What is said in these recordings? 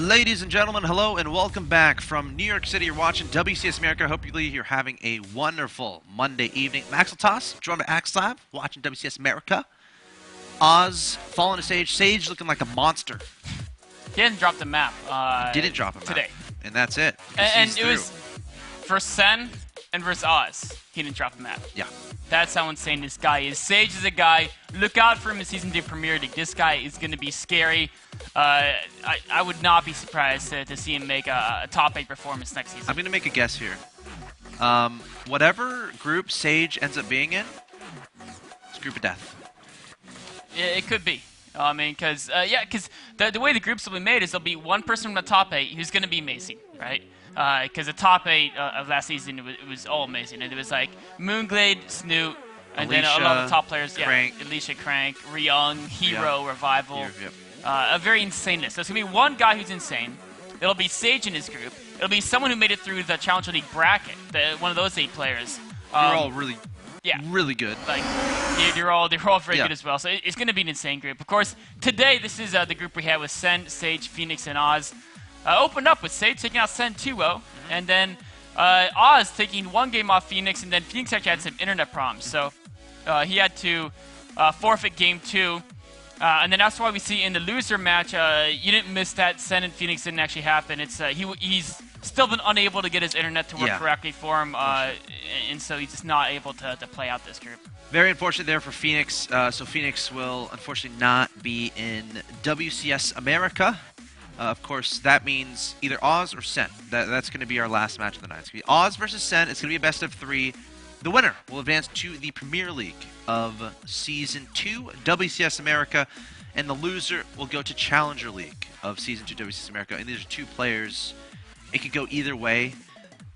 Ladies and gentlemen, hello and welcome back from New York City. You're watching WCS America. Hopefully you're having a wonderful Monday evening. Maxwell Toss, joined by Axlab, watching WCS America. Oz, falling to Sage. Sage looking like a monster. He didn't drop the map. Didn't drop a map. Today. And that's it. And it was for Sen and versus Oz. He didn't drop the map. Yeah. That's how insane this guy is. Sage is a guy. Look out for him in Season 2 Premier League. This guy is going to be scary. I would not be surprised to see him make a top 8 performance next season. I'm going to make a guess here. Whatever group Sage ends up being in, it's group of death. It could be. I mean, because the way the groups will be made is there'll be one person from the top 8 who's going to be amazing, right? Because the top 8 of last season, it was all amazing. And it was like Moonglade, Snoot, and Alicia, then a lot of the top players. Crank. Yeah, Alicia, Crank, Ryung, Hero, Revival. Yep. A very insane list. So it's going to be one guy who's insane. It'll be Sage in his group. It'll be someone who made it through the Challenger League bracket, one of those 8 players. They're all really good. Like, they're all very good as well. So it's going to be an insane group. Of course, today this is the group we had with Sen, Sage, Phoenix, and Oz. Opened up with Sage taking out Sen 2-0, and then Oz taking one game off Phoenix, and then Phoenix actually had some internet problems. So he had to forfeit game 2. And then that's why we see in the loser match, you didn't miss that. Sen and Phoenix didn't actually happen. It's he's still been unable to get his internet to work correctly for him, and so he's just not able to play out this group. Very unfortunate there for Phoenix. So Phoenix will unfortunately not be in WCS America. Of course, that means either Oz or Sen. That's going to be our last match of the night. It's going to be Oz versus Sen. It's going to be a best of 3. The winner will advance to the Premier League of Season 2 WCS America, and the loser will go to Challenger League of Season 2 WCS America. And these are 2 players. It could go either way.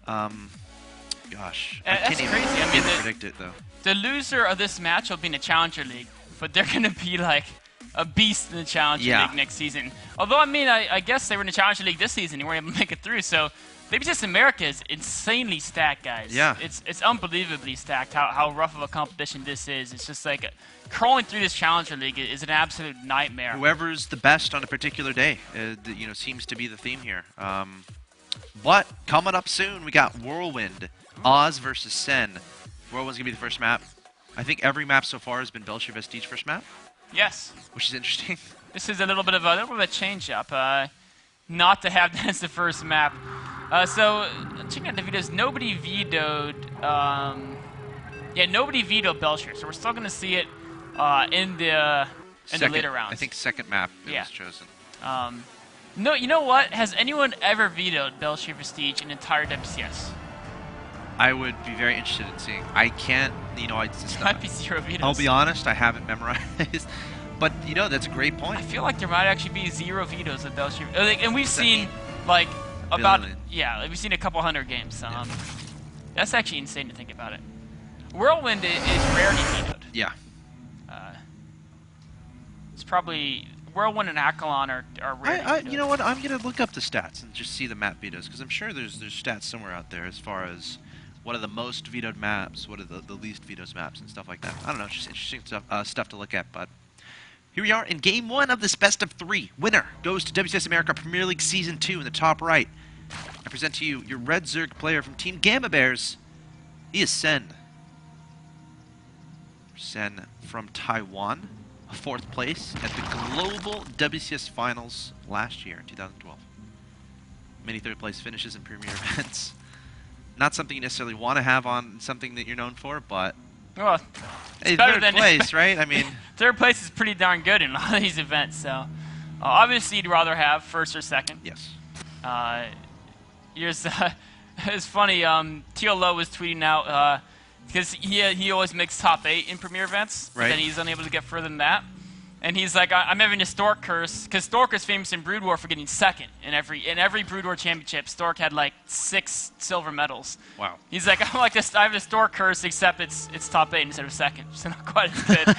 Gosh, I can't even predict it, though. The loser of this match will be in the Challenger League, but they're going to be like a beast in the Challenger League next season. Although, I mean, I guess they were in the Challenger League this season and weren't able to make it through, so WCS America is insanely stacked, guys. Yeah. It's unbelievably stacked how rough of a competition this is. It's just like crawling through this Challenger League is an absolute nightmare. Whoever's the best on a particular day, seems to be the theme here. But coming up soon, we got Whirlwind, Oz versus Sen. Whirlwind's going to be the first map. I think every map so far has been Belcher Vestige's first map. Yes. Which is interesting. This is a little bit of a change-up. Not to have that as the first map. So, checking out the videos, nobody vetoed... nobody vetoed Belcher, so we're still going to see it in the later rounds. I think second map was chosen. No, you know what? Has anyone ever vetoed Belcher Vestige in entire WCS? I would be very interested in seeing. I can't, it's might be 0 vetoes. I'll be honest, I haven't memorized. But, that's a great point. I feel like there might actually be 0 vetoes of Belcher. And we've seen, like, about... Yeah, we've seen a couple hundred games. That's actually insane to think about it. Whirlwind is rarely vetoed. Yeah. It's probably... Whirlwind and Akalon are rarely vetoed. You know what? I'm going to look up the stats and just see the map vetoes, because I'm sure there's stats somewhere out there as far as what are the most vetoed maps, what are the least vetoed maps, and stuff like that. I don't know. It's just interesting stuff to look at, but... Here we are in Game 1 of this best of 3. Winner goes to WCS America Premier League Season 2 in the top right. I present to you your Red Zerg player from Team Gamma Bears. He is Sen. Sen from Taiwan, 4th place at the Global WCS Finals last year in 2012. Many 3rd place finishes in Premier events. Not something you necessarily want to have on something that you're known for, but... Well, it's better than 3rd place, right? I mean, 3rd place is pretty darn good in a lot of these events. So, obviously, you'd rather have 1st or 2nd. Yes. It's funny. TLO was tweeting out because he always makes top 8 in Premier events, right? Then he's unable to get further than that. And he's like, I'm having a Stork curse, because Stork is famous in Brood War for getting 2nd in every Brood War championship. Stork had like 6 silver medals. Wow. He's like, I'm like this. I have a Stork curse, except it's top 8 instead of 2nd, so not quite as good.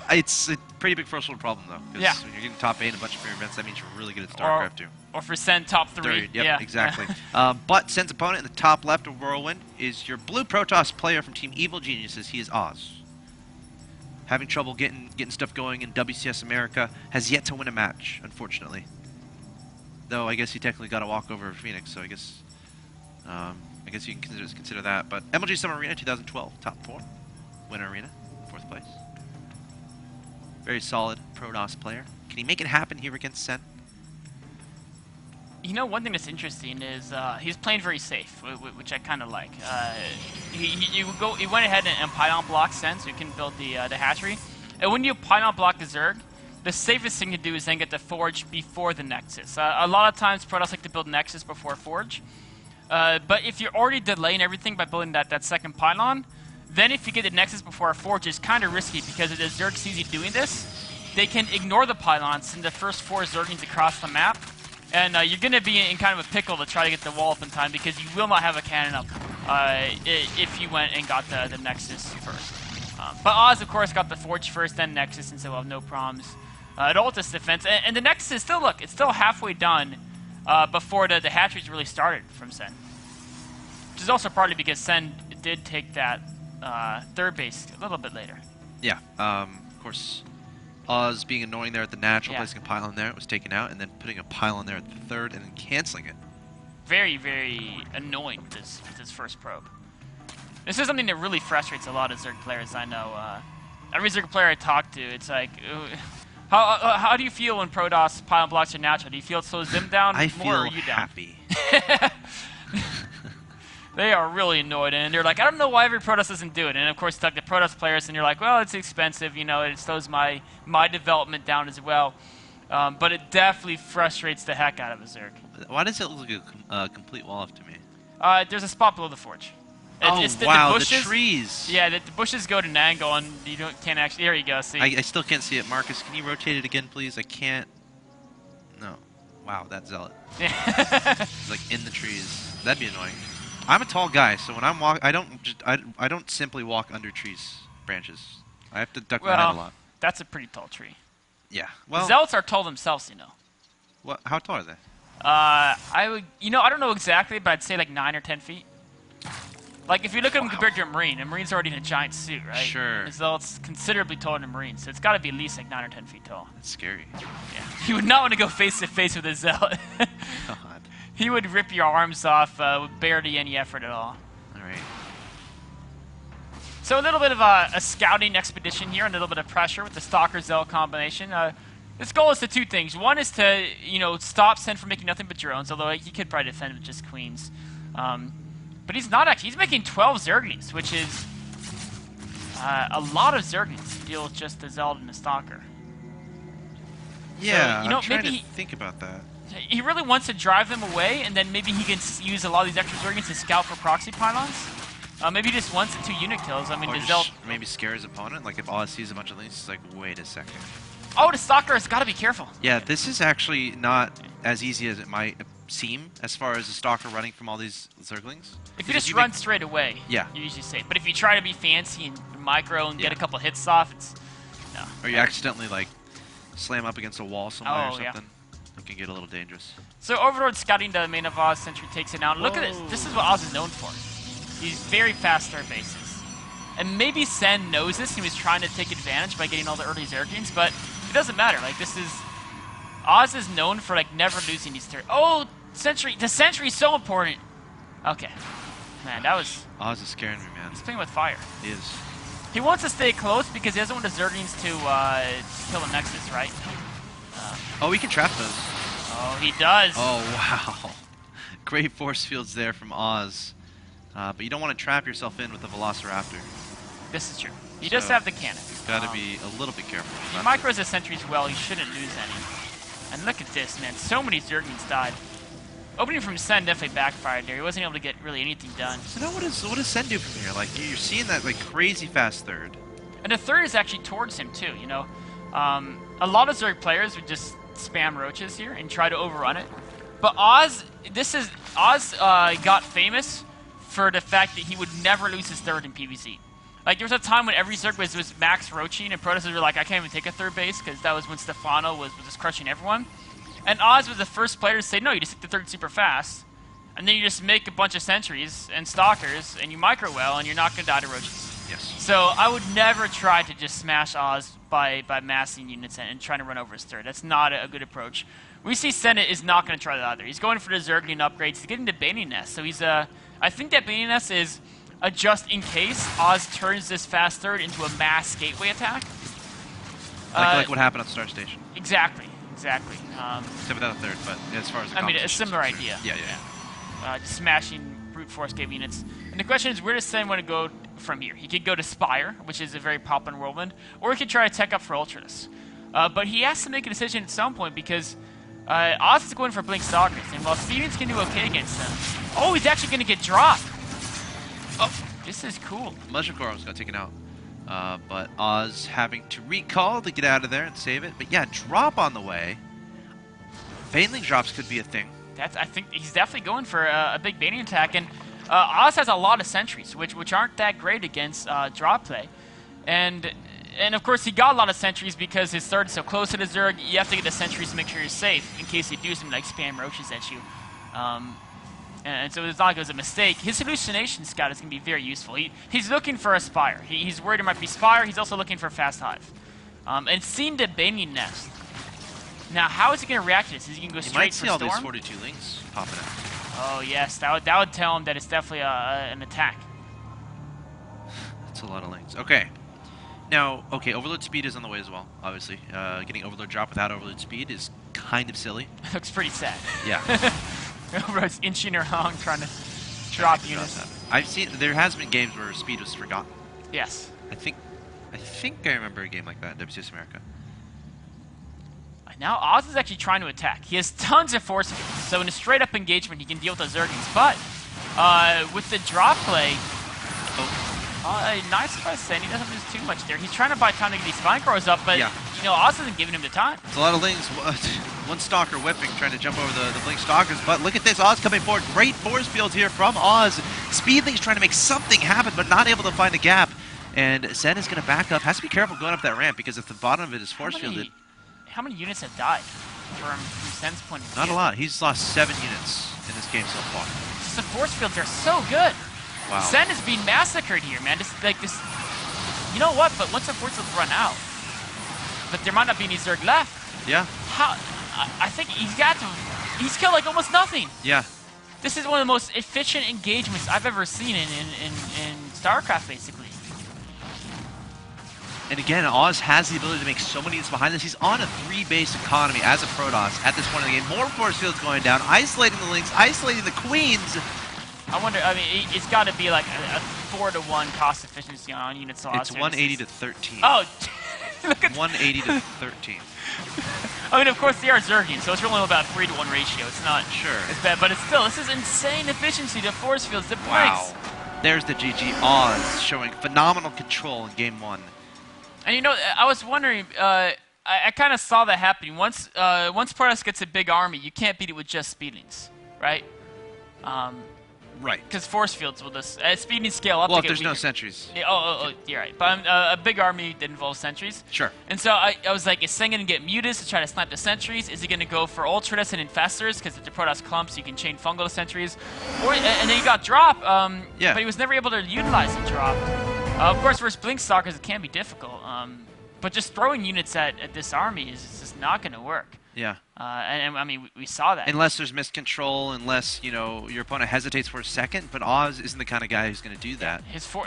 It's a pretty big first world problem though, because when you're getting top 8 in a bunch of premier events, that means you're really good at StarCraft too. Or for Sen, top 3. Yep, exactly. But Sen's opponent in the top left of Whirlwind is your blue Protoss player from Team Evil Geniuses. He is Oz. Having trouble getting stuff going in WCS America, has yet to win a match, unfortunately. Though I guess he technically got a walk over Phoenix, so I guess you can consider that. But MLG Summer Arena 2012, top 4, winner arena, 4th place. Very solid Protoss player. Can he make it happen here against Sen? You know, one thing that's interesting is he's playing very safe, which I kind of like. He went ahead and pylon block Sen, so you can build the hatchery. And when you pylon block the Zerg, the safest thing to do is then get the Forge before the Nexus. A lot of times, Protoss like to build Nexus before Forge. But if you're already delaying everything by building that second pylon, then if you get the Nexus before a Forge, it's kind of risky because if the Zerg sees you doing this, they can ignore the pylons, send the first 4 Zerglings across the map, and you're going to be in kind of a pickle to try to get the wall up in time because you will not have a cannon up if you went and got the Nexus first. But Oz, of course, got the Forge first, then Nexus, and so we'll have no problems at all with this defense. And the Nexus is still, look, it's still halfway done before the hatcheries really started from Sen. Which is also partly because Sen did take that 3rd base a little bit later. Yeah, of course, Oz being annoying there at the natural, placing a pylon there, it was taken out, and then putting a pylon there at the 3rd, and then canceling it. Very, very annoying with this first probe. This is something that really frustrates a lot of Zerg players I know. Every Zerg player I talk to, it's like, how do you feel when Protoss pylon blocks your natural? Do you feel it slows them down more, or you down? Happy. They are really annoyed, and they're like, I don't know why every Protoss doesn't do it. And of course, talk to Protoss players, and you're like, well, it's expensive, you know, it slows my development down as well. But it definitely frustrates the heck out of a Zerg. Why does it look like a complete wall off to me? There's a spot below the Forge. Wow, the bushes, the trees. Yeah, the bushes go to an angle, and you can't actually. There you go. See. I still can't see it. Marcus, can you rotate it again, please? I can't. No. Wow, that zealot. It's like in the trees. That'd be annoying. I'm a tall guy, so when I'm I don't simply walk under trees, branches. I have to duck my head a lot. That's a pretty tall tree. Yeah. Well, the zealots are tall themselves, you know. What? How tall are they? I would. You know, I don't know exactly, but I'd say like 9 or 10 feet. Like, if you look at them compared to a Marine Marine's already in a giant suit, right? Sure. So it's considerably taller than a Marine, so it's got to be at least like 9 or 10 feet tall. That's scary. Yeah. You would not want to go face-to-face with a Zealot. God. He would rip your arms off with barely any effort at all. All right. So a little bit of a scouting expedition here, and a little bit of pressure with the Stalker-Zealot combination. Its goal is to 2 things. One is to, you know, stop Sen from making nothing but drones, although he could probably defend with just queens. But he's not actually. He's making 12 Zerglings, which is a lot of Zerglings to deal with just the Zealot and the Stalker. Yeah, so, you know, I'm trying maybe to think about that. He really wants to drive them away, and then maybe he can use a lot of these extra Zerglings to scout for proxy pylons. Maybe just 1 to 2 unit kills. I mean, or the Zealot maybe scare his opponent. Like if Oz sees a bunch of things, it's like, wait a second. Oh, the Stalker has got to be careful. Yeah, this is actually not as easy as it might seem as far as the Stalker running from all these Zerglings. If you just run straight away, yeah, you're usually safe. But if you try to be fancy and micro and get a couple hits off, it's no. Or you accidentally like slam up against a wall somewhere or something. It can get a little dangerous. So Overlord scouting the main of Oz, Sentry takes it down. Look at this. This is what Oz is known for. He's very fast third bases. And maybe Sen knows this and he was trying to take advantage by getting all the early Zerglings, but it doesn't matter. Like, this is... Oz is known for, like, never losing these third... Oh, Sentry! The Sentry is so important! Okay. Man, that was... Oz is scaring me, man. He's playing with fire. He is. He wants to stay close because he doesn't want the Zerglings to kill the Nexus, right? Oh, we can trap those. Oh, he does. Oh, wow. Great force fields there from Oz. But you don't want to trap yourself in with the Velociraptor. This is true. He does have the cannon. Got to be a little bit careful. He micros the sentries well. He shouldn't lose any. And look at this, man. So many Zerglings died. Opening from Sen definitely backfired there. He wasn't able to get really anything done. So now what does Sen do from here? Like, you're seeing that like crazy fast third. And the third is actually towards him too, you know. A lot of Zerg players would just spam roaches here and try to overrun it. But Oz got famous for the fact that he would never lose his third in PvZ. Like, there was a time when every Zerg was max roaching, and Protoss were like, I can't even take a third base, because that was when Stefano was just crushing everyone. And Oz was the first player to say, no, you just take the third super fast, and then you just make a bunch of sentries and stalkers, and you micro well, and you're not going to die to roaches. Yes. So I would never try to just smash Oz by massing units and trying to run over his third. That's not a good approach. we see Senate is not going to try that either. He's going for the Zerglian upgrades. He's getting the Baiting Nest. So he's I think that Baiting Nest is a just in case Oz turns this fast third into a mass gateway attack. Like what happened on Star Station. Exactly. Except without a third, but as far as the a similar idea. Yeah. Just smashing brute force game units. And the question is, where does Sen want to go from here? He could go to Spire, which is a very popular whirlwind, or he could try to tech up for Ultradus. But he has to make a decision at some point because Oz is going for Blink Stalkers, and while Stevens can do okay against them, oh, he's actually going to get dropped. Oh, this is cool. Mushroom almost got taken out. But Oz having to recall to get out of there and save it. But yeah, drop on the way. Baneling drops could be a thing. I think he's definitely going for a big Baiting attack, and Oz has a lot of sentries, which aren't that great against drop play, and of course he got a lot of sentries because his third is so close to the Zerg. You have to get the sentries to make sure you're safe in case they do something like spam roaches at you, and so it's not like it was a mistake. His hallucination scout is going to be very useful. He's looking for a Spire. He's worried it might be Spire. He's also looking for Fast Hive, and seen the Baiting Nest. Now, how is he going to react to this? Is he going to go straight for Storm? You might see all these 42 links popping out. Oh, yes. That would tell him that it's definitely an attack. That's a lot of links. Okay. Now, Overload speed is on the way as well, obviously. Getting Overload drop without Overload speed is kind of silly. It looks pretty sad. Yeah. Overload's inching along trying to drop units. I've seen, there has been games where speed was forgotten. Yes. I think I remember a game like that in WCS America. Now Oz is actually trying to attack. He has tons of force fields, so in a straight-up engagement, he can deal with the Zerglings. But with the drop play, nice by Sen. He doesn't lose too much there. He's trying to buy time to get these Spine Growers up, but Oz isn't giving him the time. It's a lot of links. One Stalker whipping, trying to jump over the Blink Stalkers. But look at this, Oz coming forward. Great force field here from Oz. Speedling's trying to make something happen, but not able to find a gap. And Sen is going to back up. Has to be careful going up that ramp because if the bottom of it is force fielded. How many units have died from Sen's point of view? Not a lot. He's lost 7 units in this game so far. The force fields are so good. Wow. Sen is being massacred here, man. This, you know what? But once the force fields run out, but there might not be any Zerg left. Yeah. I think he's killed like almost nothing. Yeah. This is one of the most efficient engagements I've ever seen in StarCraft, basically. And again, Oz has the ability to make so many units behind this. He's on a 3-base economy as a Protoss at this point in the game. More force fields going down, isolating the links, isolating the queens. I wonder, it's got to be like a 4-to-1 cost efficiency on units lost. It's 180 to 13. Oh, look at 180 to 13. I mean, of course, they are Zergian, so it's really about a 3-to-1 ratio. It's not as bad, but it's still, this is insane efficiency to force fields, the blinks. Wow. There's the GG. Oz showing phenomenal control in Game 1. And I was wondering, I kind of saw that happening. Once Protoss gets a big army, you can't beat it with just speedings, right? Right. Because force fields will just speeding scale up. Well, if there's no sentries. Yeah, you're right. But a big army that involves sentries. Sure. And so I was like, is Sen going to get Mutas to try to snipe the sentries? Is he going to go for Ultradus and Infestors? Because if the Protoss clumps, you can chain fungal to sentries. And then he got drop, but he was never able to utilize the drop. Of course, versus Blink Stalkers, it can be difficult. But just throwing units at this army is just not going to work. Yeah. And I mean, we saw that. Unless there's miscontrol, unless, your opponent hesitates for a second, but Oz isn't the kind of guy who's going to do that.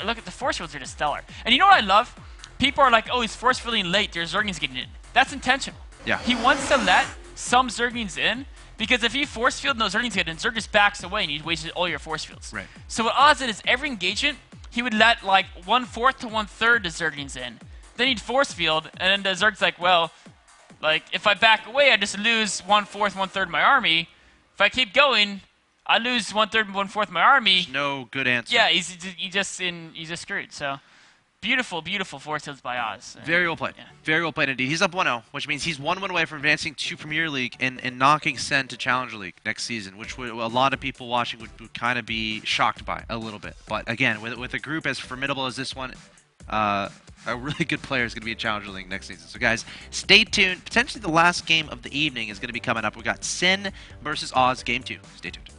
Look at the force fields are just stellar. And you know what I love? People are like, oh, he's force fielding late, there's Zerglings getting in. That's intentional. Yeah. He wants to let some Zerglings in, because if he force field and those Zerglings get in, Zerg just backs away and you wasted all your force fields. Right. So what Oz did is every engagement, he would let like 1/4 to 1/3 the Zerglings in. Then he'd force field, and then the Zerg's like, well, like, if I back away, I just lose 1/4, 1/3 of my army. If I keep going, I lose 1/3, 1/4 of my army. There's no good answer. Yeah, he's just screwed. So, beautiful, beautiful force fields by Oz. Very well played. Yeah. Very well played indeed. He's up 1-0, which means he's 1 win away from advancing to Premier League and knocking Sen to Challenger League next season, which a lot of people watching would kind of be shocked by a little bit. But again, with a group as formidable as this one, a really good player is going to be in Challenger League next season. So guys, stay tuned. Potentially the last game of the evening is going to be coming up. We've got Sen versus Oz, Game 2. Stay tuned.